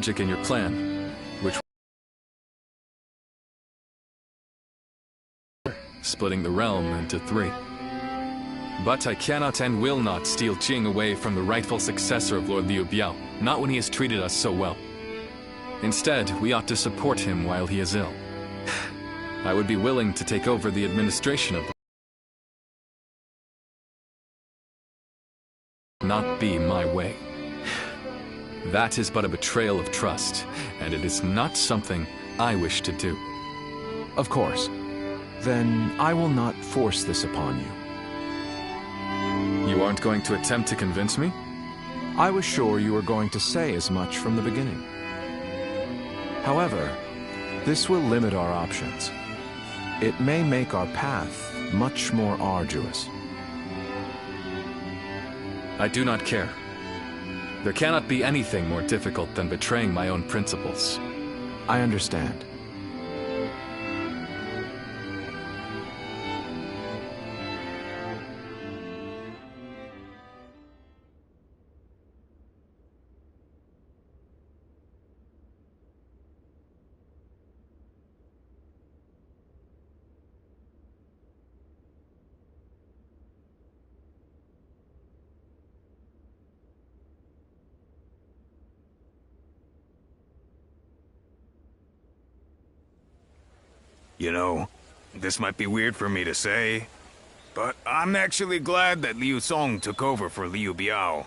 logic in your plan, which splitting the realm into 3. But I cannot and will not steal Qing away from the rightful successor of Lord Liu Biao, not when he has treated us so well. Instead, we ought to support him while he is ill. I would be willing to take over the administration of not be my way. That is but a betrayal of trust, and it is not something I wish to do. Of course. Then I will not force this upon you. You aren't going to attempt to convince me? I was sure you were going to say as much from the beginning. However, this will limit our options. It may make our path much more arduous. I do not care. There cannot be anything more difficult than betraying my own principles. I understand. You know, this might be weird for me to say, but I'm actually glad that Liu Song took over for Liu Biao.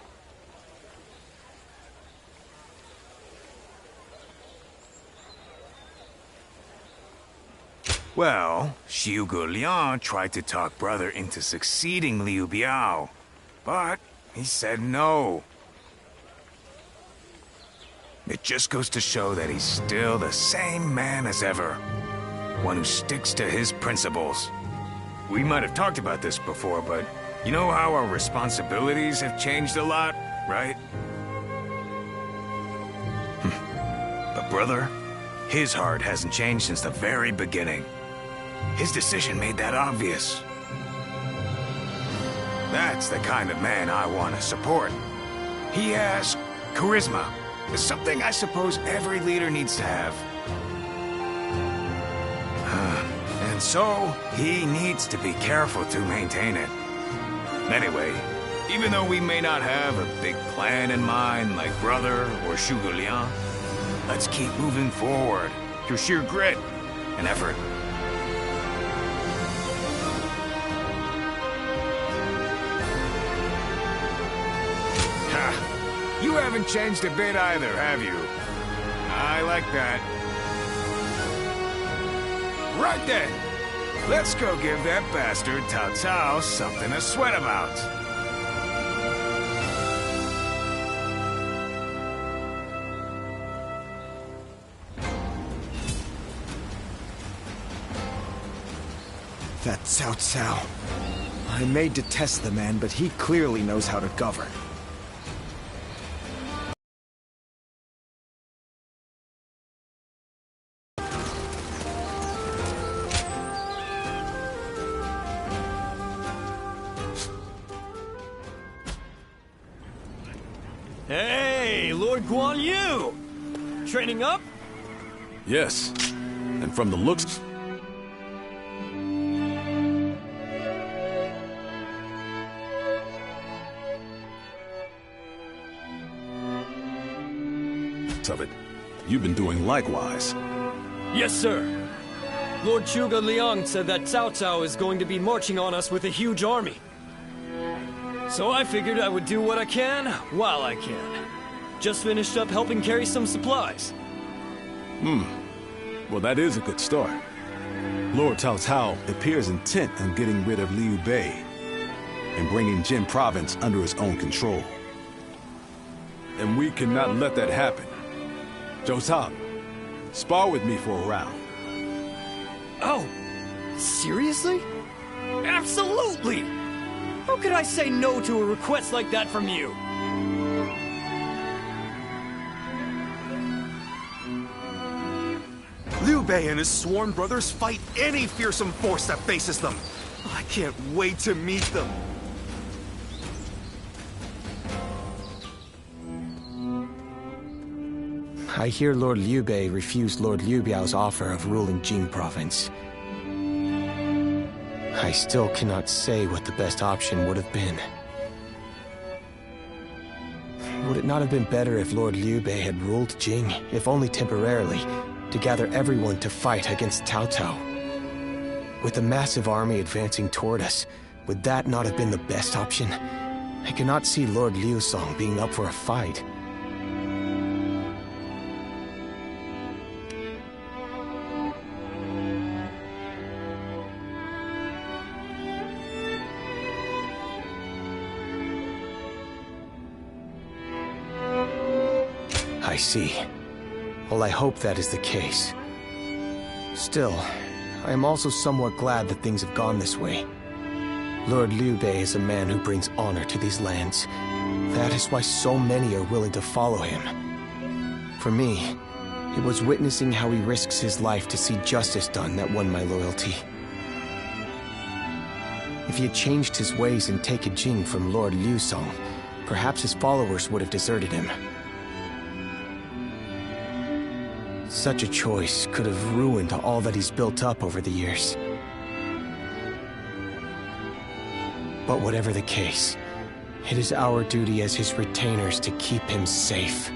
Well, Zhuge Liang tried to talk brother into succeeding Liu Biao, but he said no. It just goes to show that he's still the same man as ever. One who sticks to his principles. We might have talked about this before, but you know how our responsibilities have changed a lot, right? But brother, his heart hasn't changed since the very beginning. His decision made that obvious. That's the kind of man I want to support. He has charisma. It's something I suppose every leader needs to have. And so, he needs to be careful to maintain it. Anyway, even though we may not have a big plan in mind like brother or Zhuge Liang, let's keep moving forward through sheer grit and effort. Ha! You haven't changed a bit either, have you? I like that. Right then, let's go give that bastard Cao Cao something to sweat about. That Cao Cao. I may detest the man, but he clearly knows how to govern. Hey, Lord Guan Yu! Training up? Yes, and from the looks... of it, you've been doing likewise. Yes, sir. Lord Zhuge Liang said that Cao Cao is going to be marching on us with a huge army. So I figured I would do what I can, while I can. Just finished up helping carry some supplies. Well, that is a good start. Lord Cao Cao appears intent on getting rid of Liu Bei and bringing Jin Province under his own control. And we cannot let that happen. Zhou Tao, spar with me for a round. Oh, seriously? Absolutely! How could I say no to a request like that from you? Liu Bei and his sworn brothers fight any fearsome force that faces them. I can't wait to meet them. I hear Lord Liu Bei refused Lord Liu Biao's offer of ruling Jing province. I still cannot say what the best option would have been. Would it not have been better if Lord Liu Bei had ruled Jing, if only temporarily, to gather everyone to fight against Cao Cao? With a massive army advancing toward us, would that not have been the best option? I cannot see Lord Liu Song being up for a fight. I see. Well, I hope that is the case. Still, I am also somewhat glad that things have gone this way. Lord Liu Bei is a man who brings honor to these lands. That is why so many are willing to follow him. For me, it was witnessing how he risks his life to see justice done that won my loyalty. If he had changed his ways and taken Jing from Lord Liu Song, perhaps his followers would have deserted him. Such a choice could have ruined all that he's built up over the years. But whatever the case, it is our duty as his retainers to keep him safe.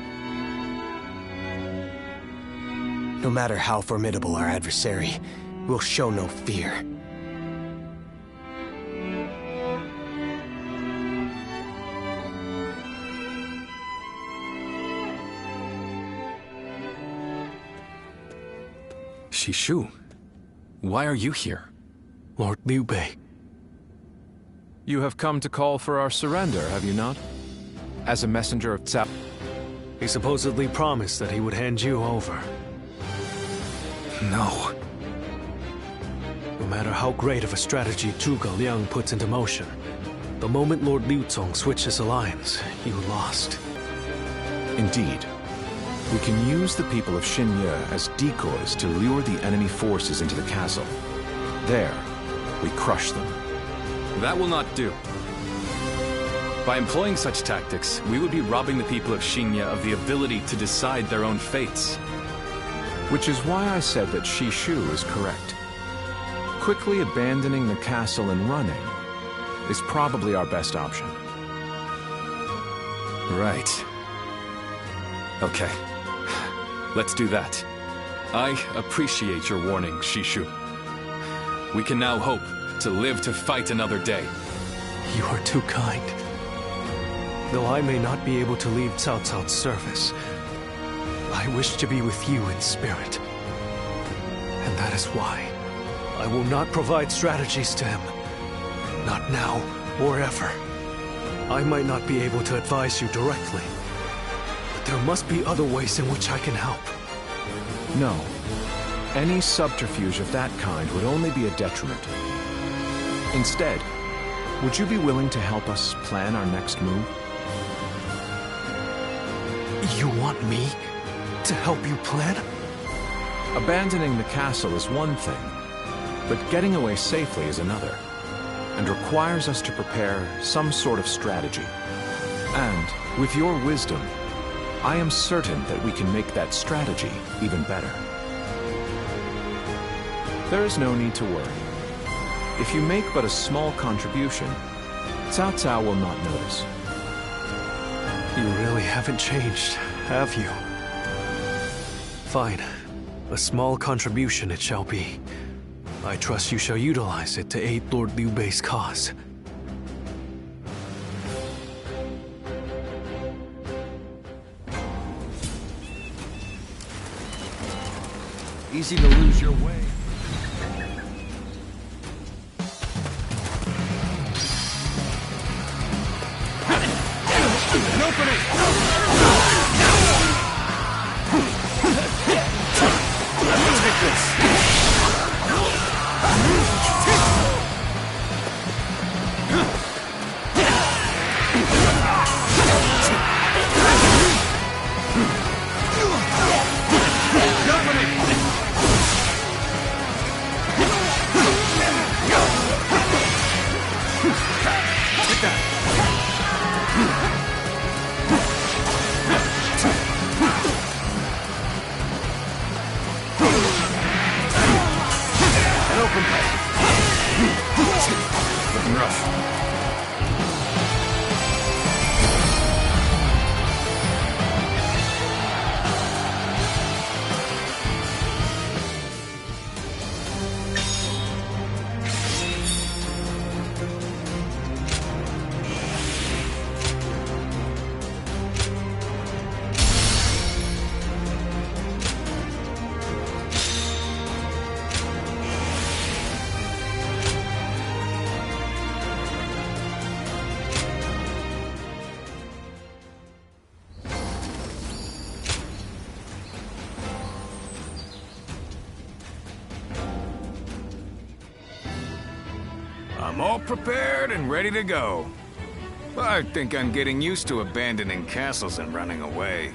No matter how formidable our adversary, we'll show no fear. Shishu, why are you here? Lord Liu Bei. You have come to call for our surrender, have you not? As a messenger of Cao... He supposedly promised that he would hand you over. No. No matter how great of a strategy Zhuge Liang puts into motion, the moment Lord Liu Cong switched his alliance, you lost. Indeed. We can use the people of Xinye as decoys to lure the enemy forces into the castle. There, we crush them. That will not do. By employing such tactics, we would be robbing the people of Xinye of the ability to decide their own fates. Which is why I said that Shishu is correct. Quickly abandoning the castle and running is probably our best option. Right. Okay. Let's do that. I appreciate your warning, Shishu. We can now hope to live to fight another day. You are too kind. Though I may not be able to leave Cao Cao's service, I wish to be with you in spirit. And that is why I will not provide strategies to him. Not now or ever. I might not be able to advise you directly, but there must be other ways in which I can help. No. Any subterfuge of that kind would only be a detriment. Instead, would you be willing to help us plan our next move? You want me to help you plan? Abandoning the castle is one thing, but getting away safely is another, and requires us to prepare some sort of strategy. And, with your wisdom, I am certain that we can make that strategy even better. There is no need to worry. If you make but a small contribution, Cao Cao will not notice. You really haven't changed, have you? Fine. A small contribution it shall be. I trust you shall utilize it to aid Lord Liu Bei's cause. Easy to lose your way. An opening! Let's take this! Looking rough. I'm all prepared and ready to go. I think I'm getting used to abandoning castles and running away.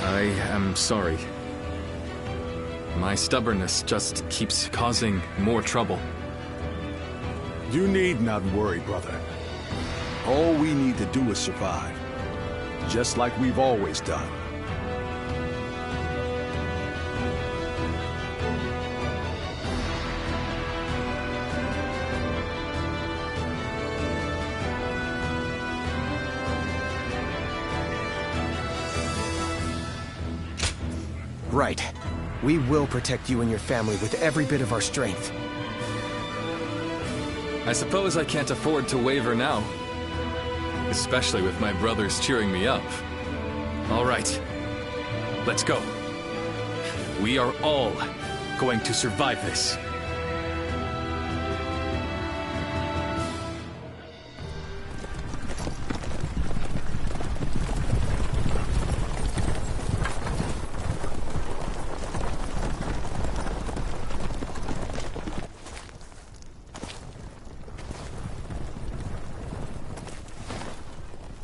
I am sorry. My stubbornness just keeps causing more trouble. You need not worry, brother. All we need to do is survive. Just like we've always done. Right. We will protect you and your family with every bit of our strength. I suppose I can't afford to waver now. Especially with my brothers cheering me up. All right. Let's go. We are all going to survive this.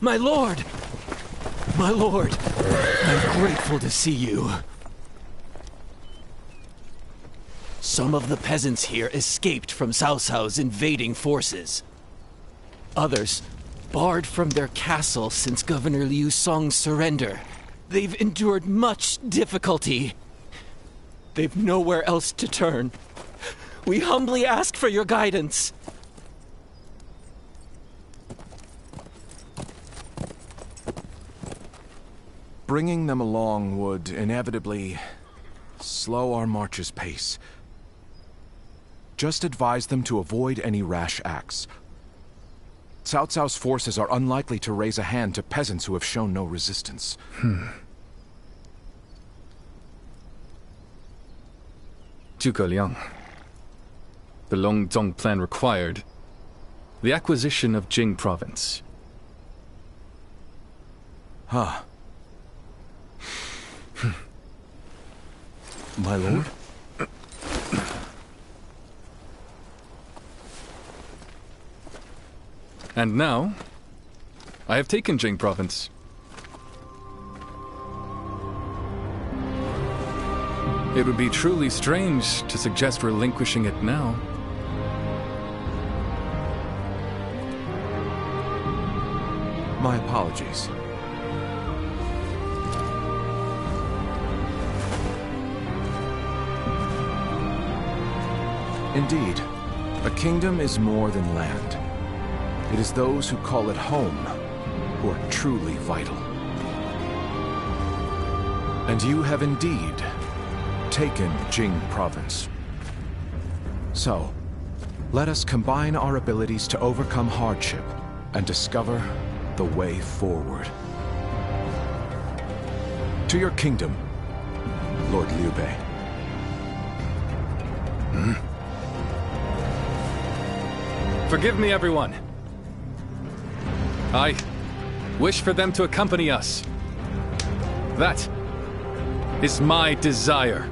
My lord! My lord! I'm grateful to see you. Some of the peasants here escaped from Cao Cao's invading forces. Others barred from their castle since Governor Liu Song's surrender. They've endured much difficulty. They've nowhere else to turn. We humbly ask for your guidance. Bringing them along would inevitably slow our march's pace. Just advise them to avoid any rash acts. Cao Cao's forces are unlikely to raise a hand to peasants who have shown no resistance. Zhuge Liang. The Longzong plan required the acquisition of Jing province. Huh. My lord? And now, I have taken Jing province. It would be truly strange to suggest relinquishing it now. My apologies. Indeed, a kingdom is more than land. It is those who call it home who are truly vital. And you have indeed taken Jing province. So, let us combine our abilities to overcome hardship and discover the way forward. To your kingdom, Lord Liu Bei. Forgive me, everyone. I wish for them to accompany us. That is my desire.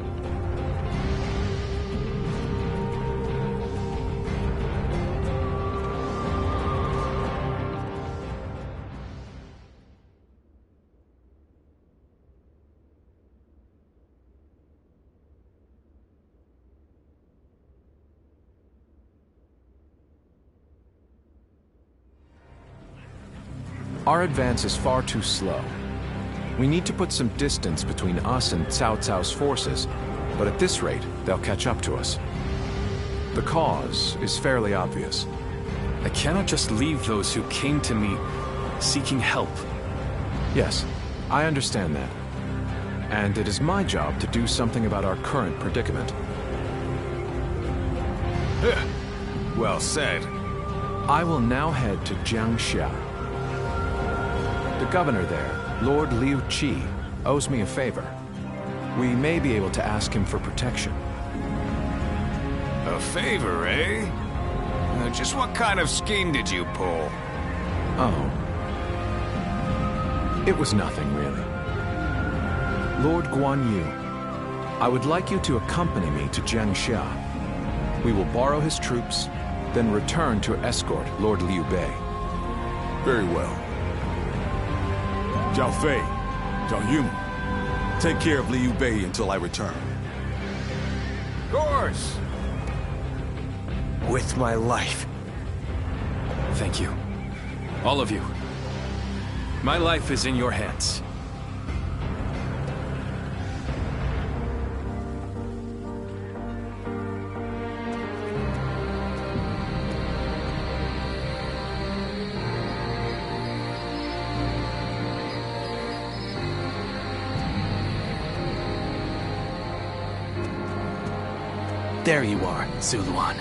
Our advance is far too slow. We need to put some distance between us and Cao Cao's forces but at this rate, they'll catch up to us. The cause is fairly obvious. I cannot just leave those who came to me seeking help. Yes, I understand that. And it is my job to do something about our current predicament. Well said. I will now head to Jiangxia. The governor there, Lord Liu Qi, owes me a favor. We may be able to ask him for protection. A favor, eh? Just what kind of scheme did you pull? Oh. It was nothing, really. Lord Guan Yu, I would like you to accompany me to Jiangxia. We will borrow his troops, then return to escort Lord Liu Bei. Very well. Zhao Fei, Zhao Yun, take care of Liu Bei until I return. Of course! With my life. Thank you. All of you. My life is in your hands. There you are, Zuluan.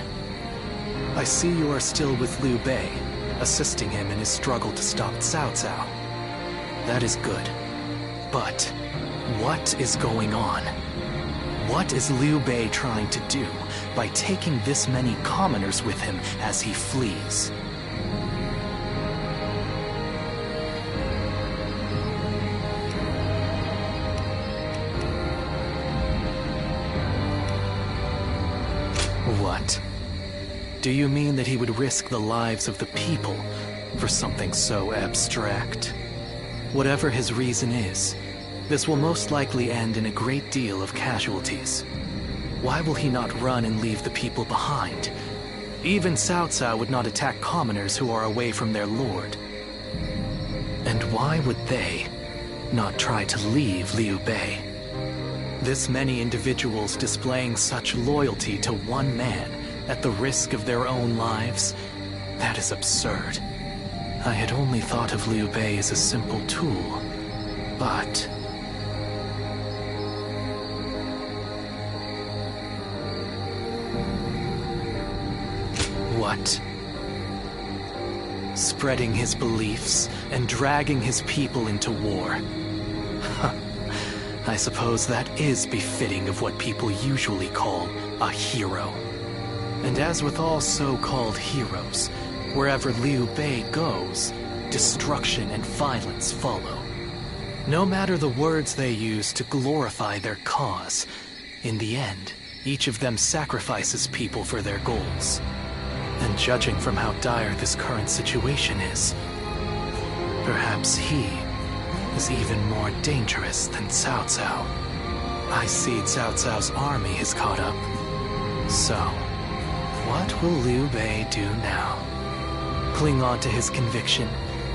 I see you are still with Liu Bei, assisting him in his struggle to stop Cao Cao. That is good. But what is going on? What is Liu Bei trying to do by taking this many commoners with him as he flees? What? Do you mean that he would risk the lives of the people for something so abstract? Whatever his reason is, this will most likely end in a great deal of casualties. Why will he not run and leave the people behind? Even Cao Cao would not attack commoners who are away from their lord. And why would they not try to leave Liu Bei? This many individuals displaying such loyalty to one man at the risk of their own lives, that is absurd. I had only thought of Liu Bei as a simple tool, but... What? Spreading his beliefs and dragging his people into war. I suppose that is befitting of what people usually call a hero. And as with all so-called heroes, wherever Liu Bei goes, destruction and violence follow. No matter the words they use to glorify their cause, in the end, each of them sacrifices people for their goals. And judging from how dire this current situation is, perhaps he is even more dangerous than Cao Cao. I see Cao Cao's army has caught up. So, what will Liu Bei do now? Cling on to his conviction,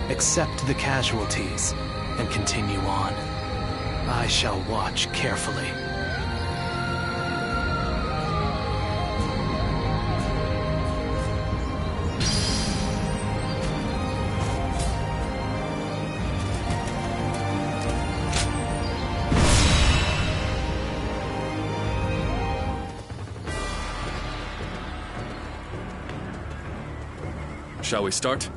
accept the casualties, and continue on. I shall watch carefully. Shall we start?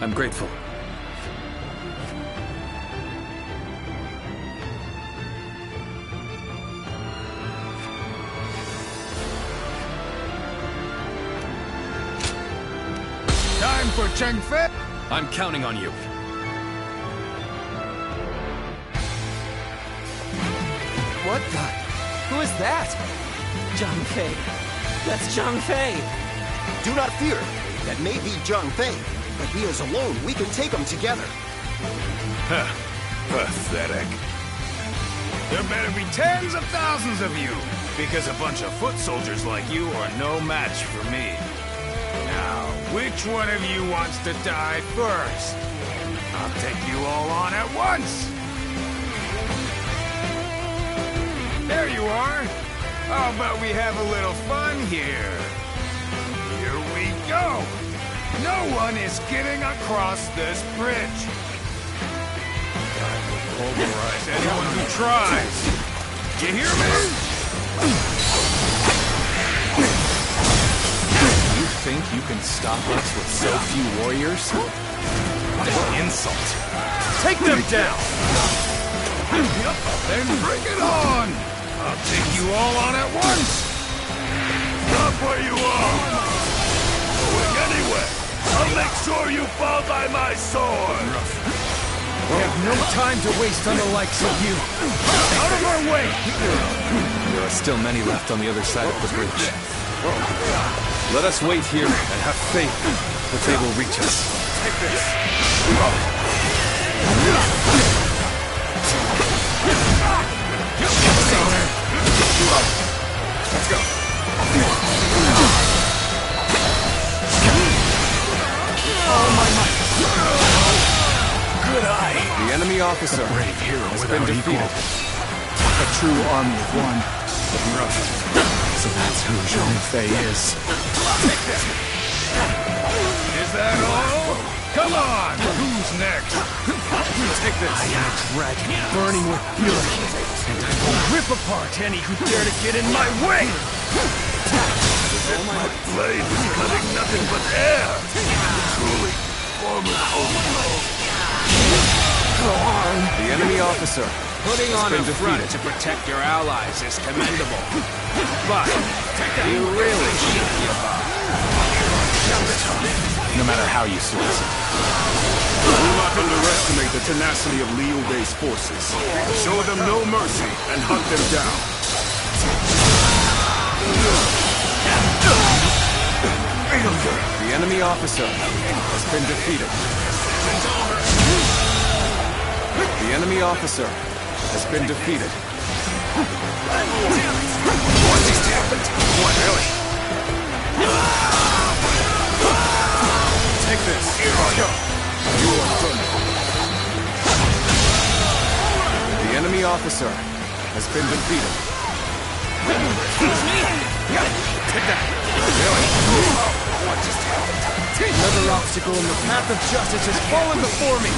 I'm grateful. for Cheng Fei? I'm counting on you. What the? Who is that? Zhang Fei. That's Zhang Fei. Do not fear. That may be Zhang Fei. If he is alone, we can take him together. Pathetic. There better be tens of thousands of you, because a bunch of foot soldiers like you are no match for me. Now, which one of you wants to die first? I'll take you all on at once. There you are. How about we have a little fun here? Here we go. No one is getting across this bridge. I will pulverize anyone who tries. You hear me? You think you can stop us with so few warriors? What an insult. Take them down! Then bring it on! I'll take you all on at once! Stop where you are! Going anywhere! I'll make sure you fall by my sword! We have no time to waste on the likes of you. Out of our way! There are still many left on the other side of the bridge. Let us wait here and have faith that they will reach us. Take this! Let's go! All my might. Good eye. The enemy officer Brave hero has without been equal. defeated. A true army of one. So that's who Zhang Fei is. Is that all? Come on! Who's next? Take this! I am a dragon burning with fury, and I will rip apart any who dare to get in my way! My blade is cutting nothing but air! Truly formidable. The enemy officer Putting has on been a front defeated. to protect your allies is commendable. But you really should give up. No matter how you slice it. Do not underestimate the tenacity of Liu Bei's forces. Show them no mercy and hunt them down. The enemy officer has been defeated. The enemy officer has been defeated. What just happened? What, really? Take this. Here I go. You are done. The enemy officer has been defeated. Take that. Really? What just happened? Another obstacle in the path of justice has fallen before me!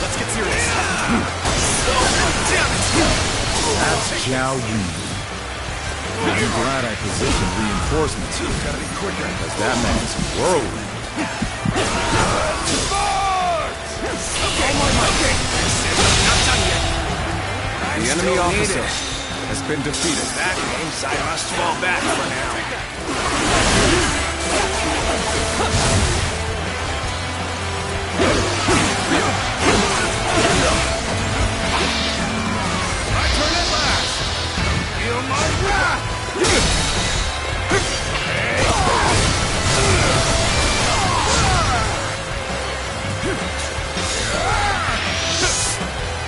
Let's get serious. That's Zhao Yun. I'm glad I positioned reinforcements. Gotta be quicker. Because that man's whirlwind. The enemy officer has been defeated. That means I must fall back for now. My turn at last. Feel my wrath.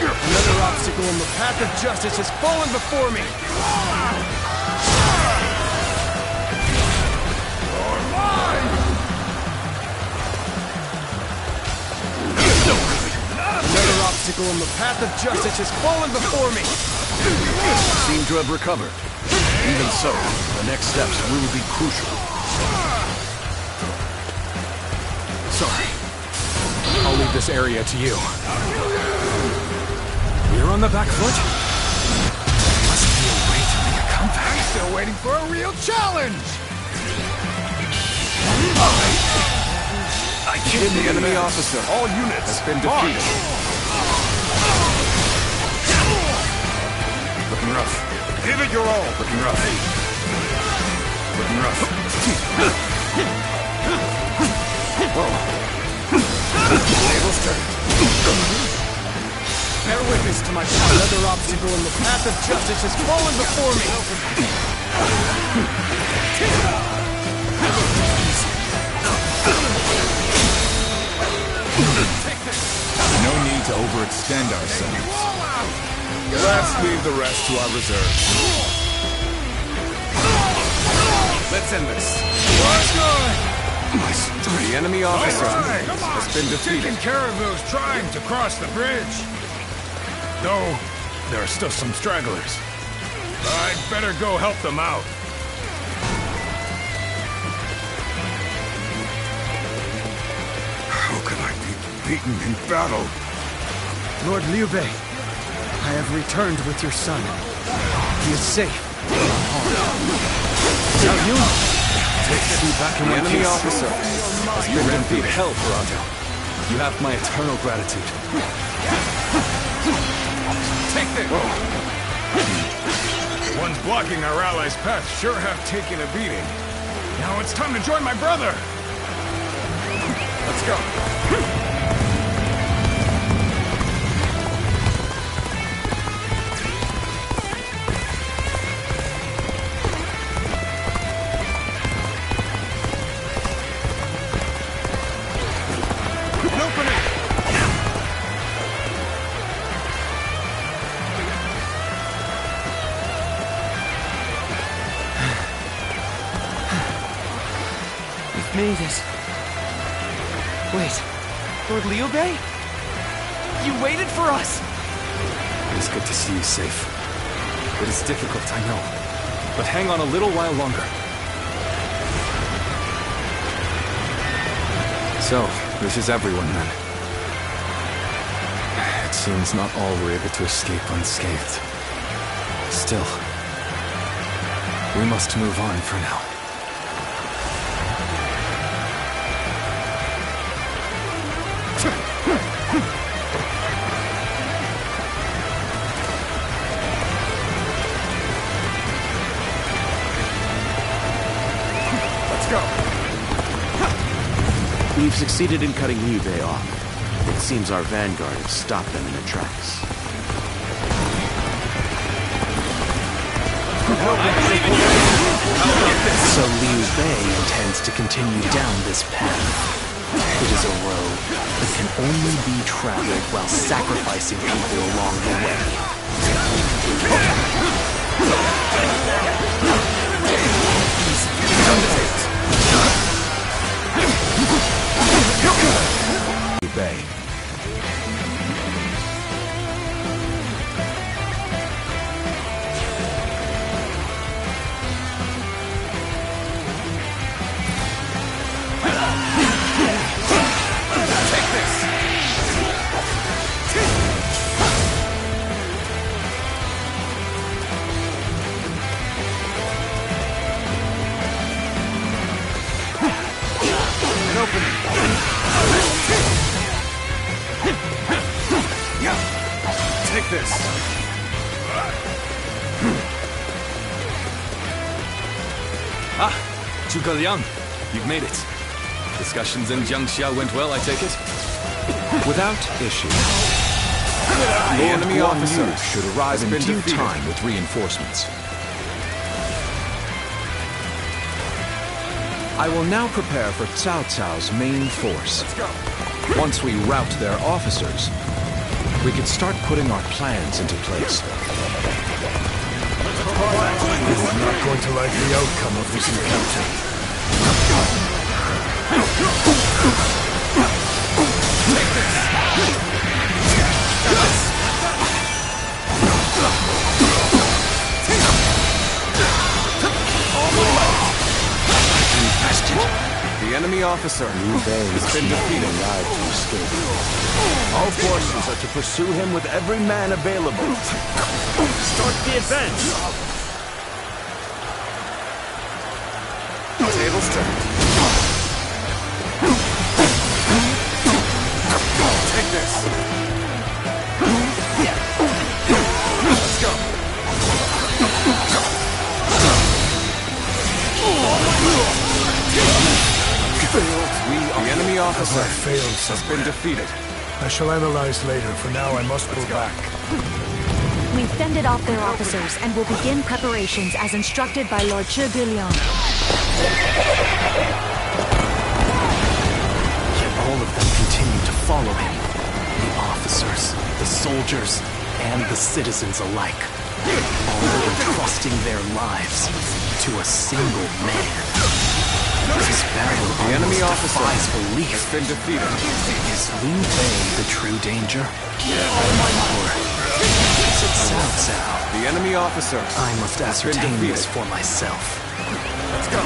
Another obstacle in the path of justice has fallen before me! Another obstacle in the path of justice has fallen before me! Seem to have recovered. Even so, the next steps will be crucial. Sorry. I'll leave this area to you. You're on the back foot? Must be a way to make a comeback. I'm still waiting for a real challenge. I killed the enemy officer. All units Has been defeated. Looking rough. Give it your all. Looking rough. Looking rough. Whoa. Bear witness to my power. Another obstacle in the path of justice has fallen before me. No need to overextend ourselves. Let's leave the rest to our reserves. Let's end this. The enemy officer has been defeated. Taking care of those trying to cross the bridge. Though, there are still some stragglers. I'd better go help them out. How can I be beaten in battle? Lord Liu Bei, I have returned with your son. He is safe. Now you back in the enemy officer has been defeated. Hell, Ferrando. You have my eternal gratitude. Take this! Ones blocking our allies' path sure have taken a beating. Now it's time to join my brother! Let's go. Made it. Wait, Lord Liu Bei? You waited for us! It is good to see you safe. It is difficult, I know. But hang on a little while longer. So, this is everyone then. It seems not all were able to escape unscathed. Still, we must move on for now. We've succeeded in cutting Liu Bei off. It seems our vanguard has stopped them in their tracks. So Liu Bei intends to continue down this path. It is a road that can only be traveled while sacrificing people along the way. Liu Bei. Take this. Ah, Zhuge Liang, you've made it. Discussions in Jiangxia went well, I take it? Without issue. The enemy officer should arrive in due time with reinforcements. I will now prepare for Cao Cao's main force. Once we rout their officers, we can start putting our plans into place. I'm not going to like the outcome of this encounter. Take The enemy officer has been defeated. All forces are to pursue him with every man available. Start the advance! Tables turned. Take this. Let's go. The enemy officer has been defeated. I shall analyze later. For now, I must pull back. We've fended off their officers and will begin preparations as instructed by Lord ZerØ. Yet all of them continue to follow him. The officers, the soldiers, and the citizens alike. All entrusting their lives to a single man. This battle The enemy officer defies belief. has been defeated. Is Liu Bei the true danger? Or is it Cao Cao? The enemy officer I must has been ascertain defeated. this for myself. Let's go.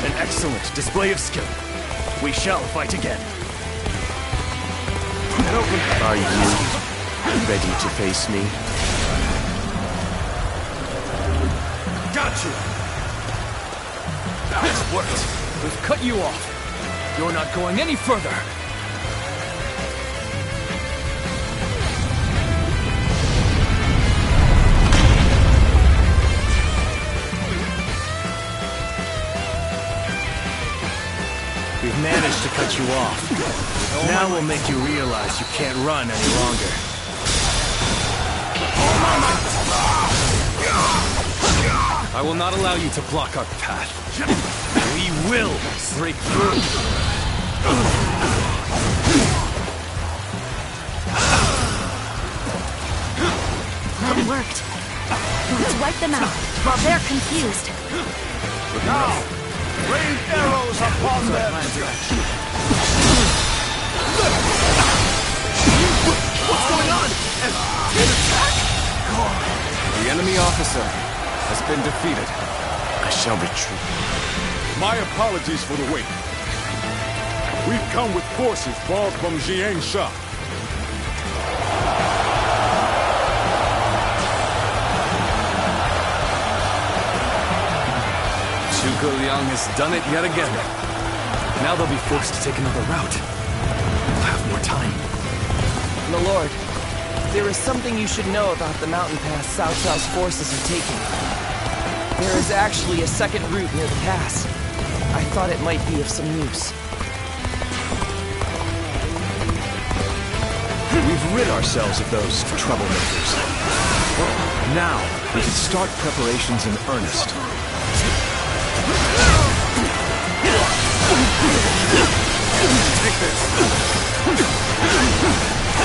An excellent display of skill. We shall fight again. Are you ready to face me? Got you! It's worked. We've cut you off. You're not going any further. We've managed to cut you off. Now we'll make you realize you can't run any longer. I will not allow you to block our path. We will break through. It worked. Let's wipe them out while they're confused. Now, rain arrows upon them! What's going on? An attack? The enemy officer has been defeated. I shall retreat. My apologies for the wait. We've come with forces borrowed from Jiangsha. Zhuge Liang has done it yet again. Now they'll be forced to take another route. We'll have more time. My lord, there is something you should know about the mountain pass Cao Cao's forces are taking. There is actually a second route near the pass. I thought it might be of some use. We've rid ourselves of those troublemakers. Now, we can start preparations in earnest. Take this.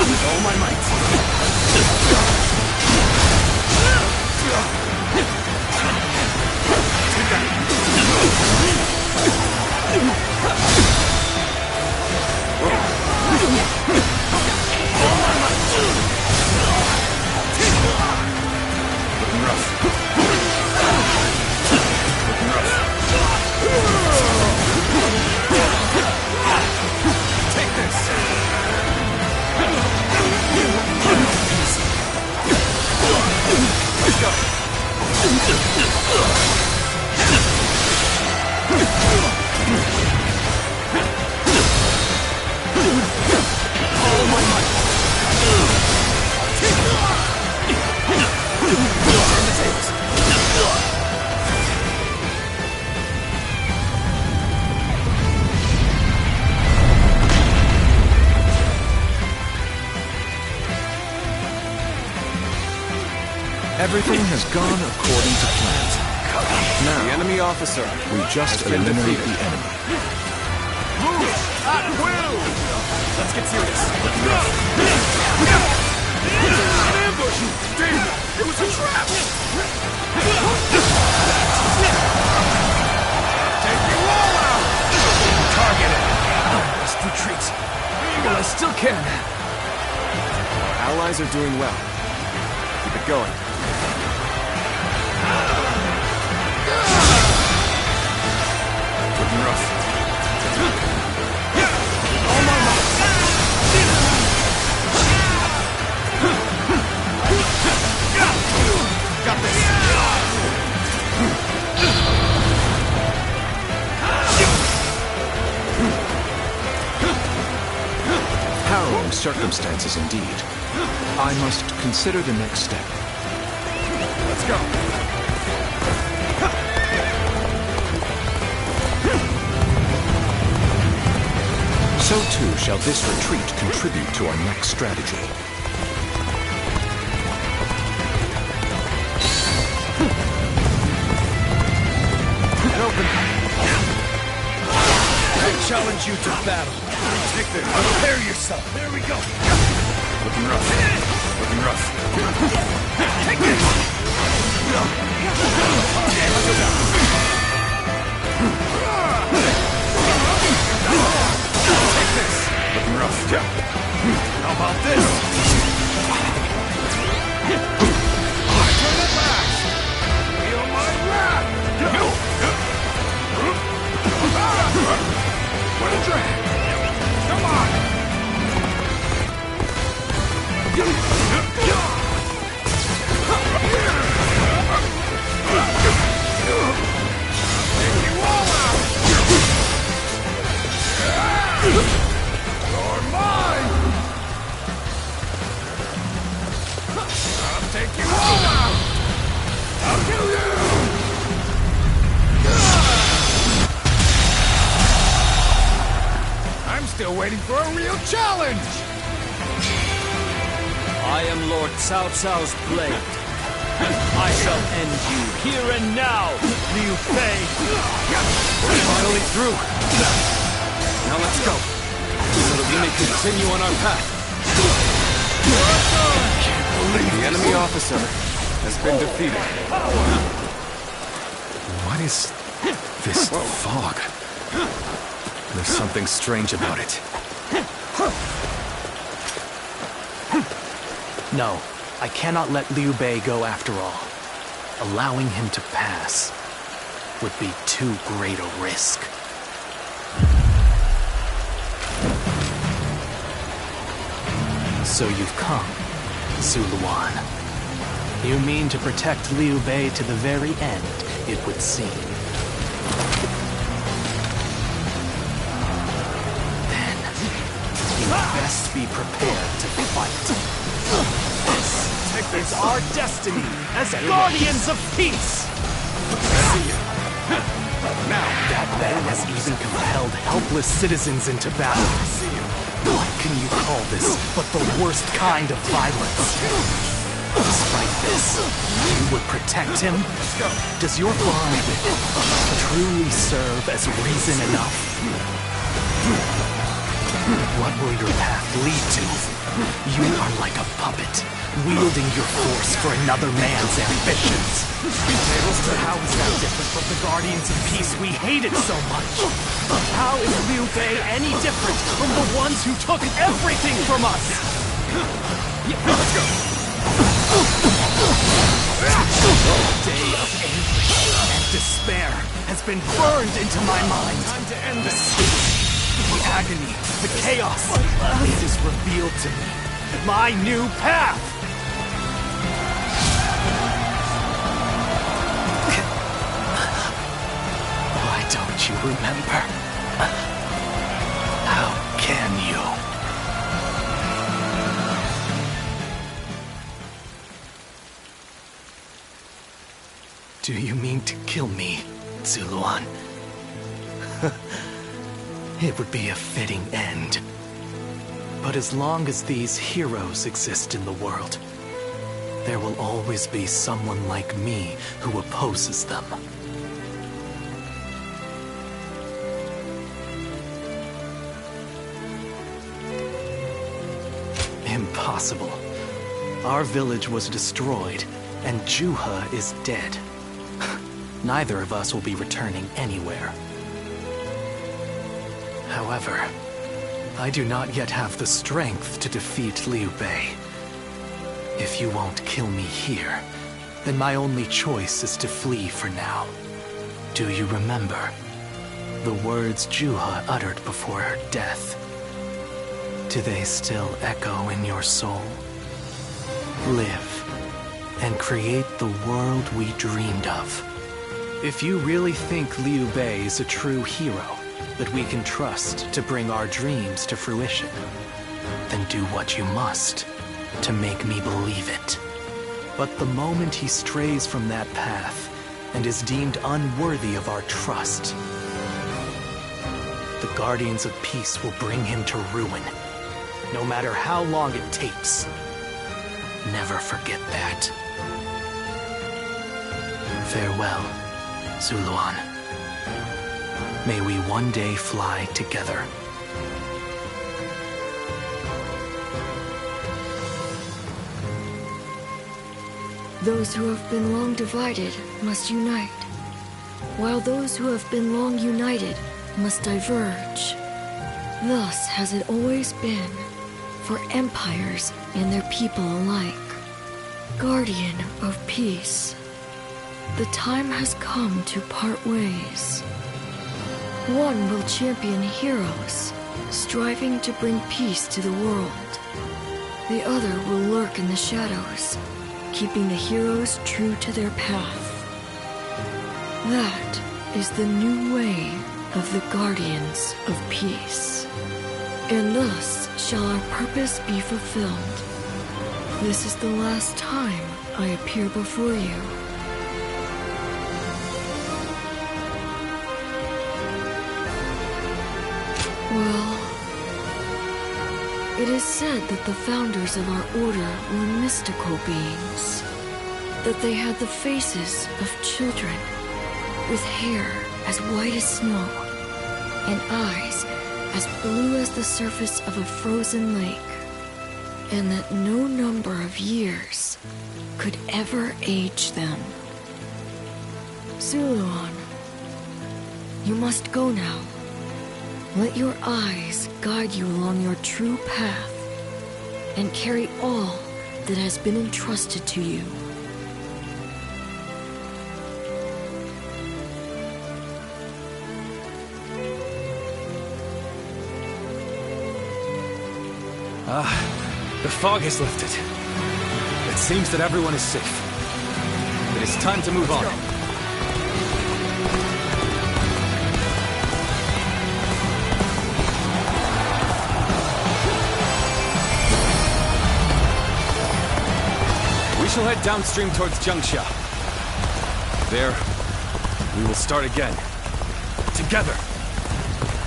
With all my might. Looking rough. Looking rough. Take this. Let's go. All my might. Turn the tables. Everything has gone according to plan. Now, The enemy officer. we just has been eliminate defeated. the enemy. At will! Let's get serious. An ambush! Damn it! It was a trap! Take you all out! Targeted. Must retreat. Well, I still can. Our allies are doing well. Keep it going. Looking rough. All my might! Got this. Harrowing circumstances indeed. I must consider the next step. Let's go. So too shall this retreat contribute to our next strategy. I challenge you to battle. Take this. Prepare yourself. There we go. Looking rough. Looking rough. Take this. Take this. Looking rough. How about this? Turn it back. Feel my wrath. What a drag! Come on! Take you all out! You're mine! I'll take you all out! I'll kill you! I'm still waiting for a real challenge! I am Lord Cao Cao's blade. I shall end you here and now, Liu Bei! We're finally through! Now let's go, so that we may continue on our path. The enemy officer has been defeated. What is this fog? There's something strange about it. No, I cannot let Liu Bei go after all. Allowing him to pass would be too great a risk. So you've come, Zuluan. You mean to protect Liu Bei to the very end, it would seem. Then, you best be prepared to fight. This is our destiny as guardians of peace! Now, that man has even compelled helpless citizens into battle. What can you call this but the worst kind of violence? Despite this, you would protect him? Does your bond with him truly serve as reason enough? What will your path lead to? You are like a puppet, wielding your force for another man's ambitions. How is that different from the Guardians of Peace we hated so much? How is Liu Bei any different from the ones who took everything from us? Let's go. The day of anguish and despair has been burned into my mind. Time to end this. The agony, the chaos, it is revealed to me. My new path! Why don't you remember? How can you? Do you mean to kill me, Zuluan? It would be a fitting end. But as long as these heroes exist in the world, there will always be someone like me who opposes them. Impossible. Our village was destroyed, and Juha is dead. Neither of us will be returning anywhere. However, I do not yet have the strength to defeat Liu Bei. If you won't kill me here, then my only choice is to flee for now. Do you remember the words Juha uttered before her death? Do they still echo in your soul? Live and create the world we dreamed of. If you really think Liu Bei is a true hero that we can trust to bring our dreams to fruition, then do what you must to make me believe it. But the moment he strays from that path and is deemed unworthy of our trust, The Guardians of Peace will bring him to ruin, no matter how long it takes. Never forget that. Farewell, Zuluan. May we one day fly together. Those who have been long divided must unite, while those who have been long united must diverge. Thus has it always been, for empires and their people alike. Guardian of peace, the time has come to part ways. One will champion heroes, striving to bring peace to the world. The other will lurk in the shadows, keeping the heroes true to their path. That is the new way of the Guardians of Peace. And thus shall our purpose be fulfilled. This is the last time I appear before you. Well, it is said that the founders of our order were mystical beings, that they had the faces of children, with hair as white as snow, and eyes as blue as the surface of a frozen lake, and that no number of years could ever age them. Zuluan, you must go now. Let your eyes guide you along your true path, and carry all that has been entrusted to you. The fog has lifted. It seems that everyone is safe. It is time to move on. We shall head downstream towards Jiangxia. There, we will start again. Together.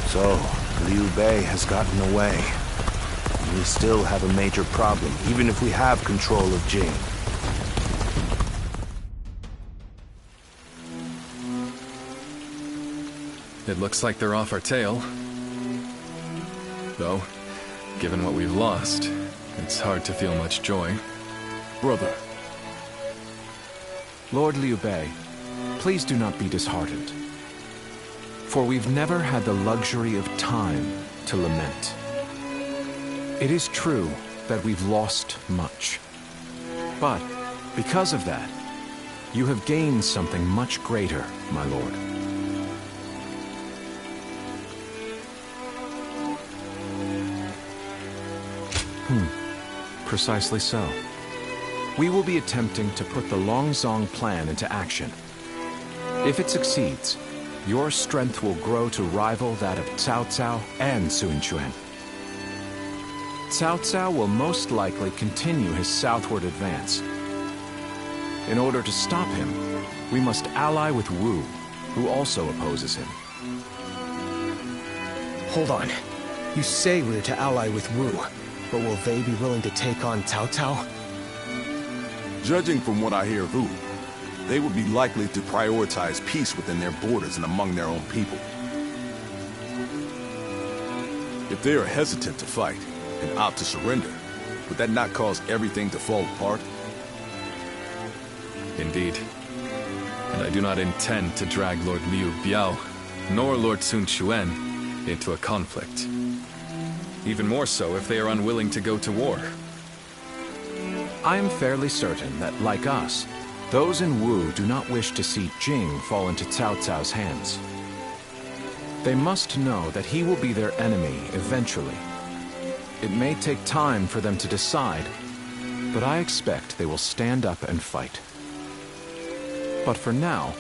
So, Liu Bei has gotten away. We still have a major problem, even if we have control of Jing. It looks like they're off our tail. Though, given what we've lost, it's hard to feel much joy. Brother. Lord Liu Bei, please do not be disheartened. For we've never had the luxury of time to lament. It is true that we've lost much. But, because of that, you have gained something much greater, my lord. Precisely so. We will be attempting to put the Longzong plan into action. If it succeeds, your strength will grow to rival that of Cao Cao and Sun Quan. Cao Cao will most likely continue his southward advance. In order to stop him, we must ally with Wu, who also opposes him. Hold on. You say we're to ally with Wu, but will they be willing to take on Cao Cao? Judging from what I hear of Wu, they would be likely to prioritize peace within their borders and among their own people. If they are hesitant to fight, and opt to surrender, would that not cause everything to fall apart? Indeed. And I do not intend to drag Lord Liu Biao, nor Lord Sun Quan, into a conflict. Even more so if they are unwilling to go to war. I am fairly certain that, like us, those in Wu do not wish to see Jing fall into Cao Cao's hands. They must know that he will be their enemy eventually. It may take time for them to decide, but I expect they will stand up and fight. But for now,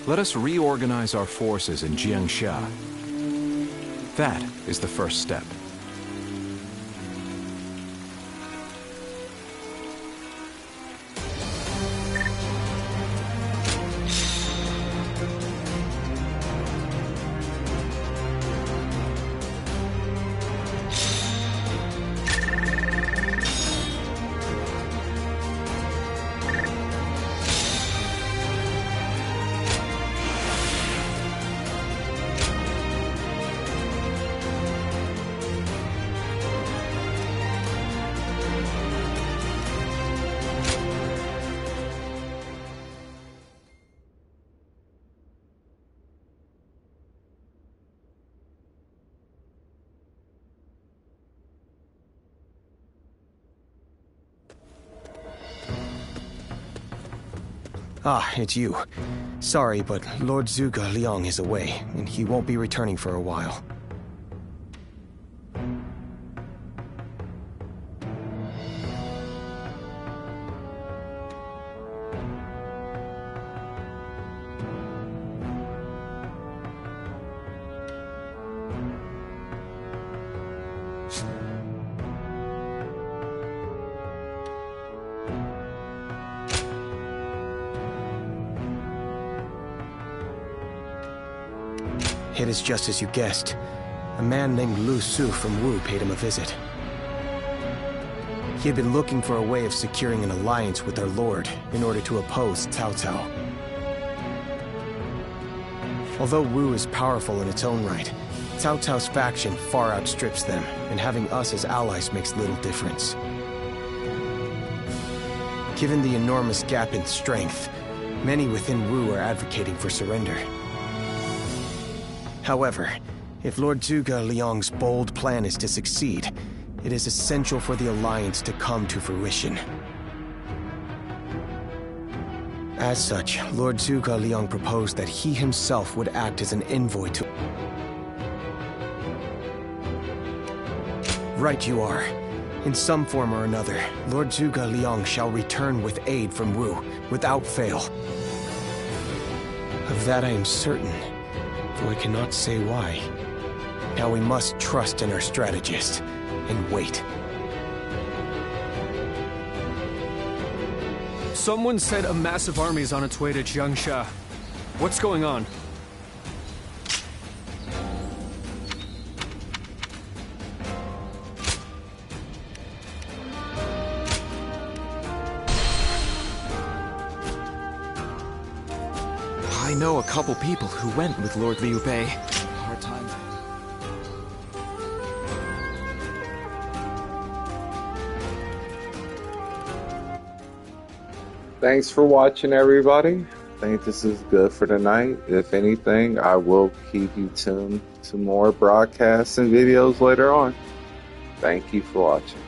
let us reorganize our forces in Jiangxia. That is the first step. Ah, it's you. Sorry, but Lord Zhuge Liang is away, and he won't be returning for a while. It is just as you guessed. A man named Lu Su from Wu paid him a visit. He had been looking for a way of securing an alliance with their lord in order to oppose Cao Cao. Although Wu is powerful in its own right, Cao Cao's faction far outstrips them, and having us as allies makes little difference. Given the enormous gap in strength, many within Wu are advocating for surrender. However, if Lord Zhuge Liang's bold plan is to succeed, it is essential for the alliance to come to fruition. As such, Lord Zhuge Liang proposed that he himself would act as an envoy to... Right you are. In some form or another, Lord Zhuge Liang shall return with aid from Wu, without fail. Of that I am certain, though I cannot say why. Now we must trust in our strategist, and wait. Someone said a massive army is on its way to Jiangsha. What's going on? I know a couple people who went with Lord Liu Bei. Hard times. Thanks for watching, everybody. I think this is good for tonight. If anything, I will keep you tuned to more broadcasts and videos later on. Thank you for watching.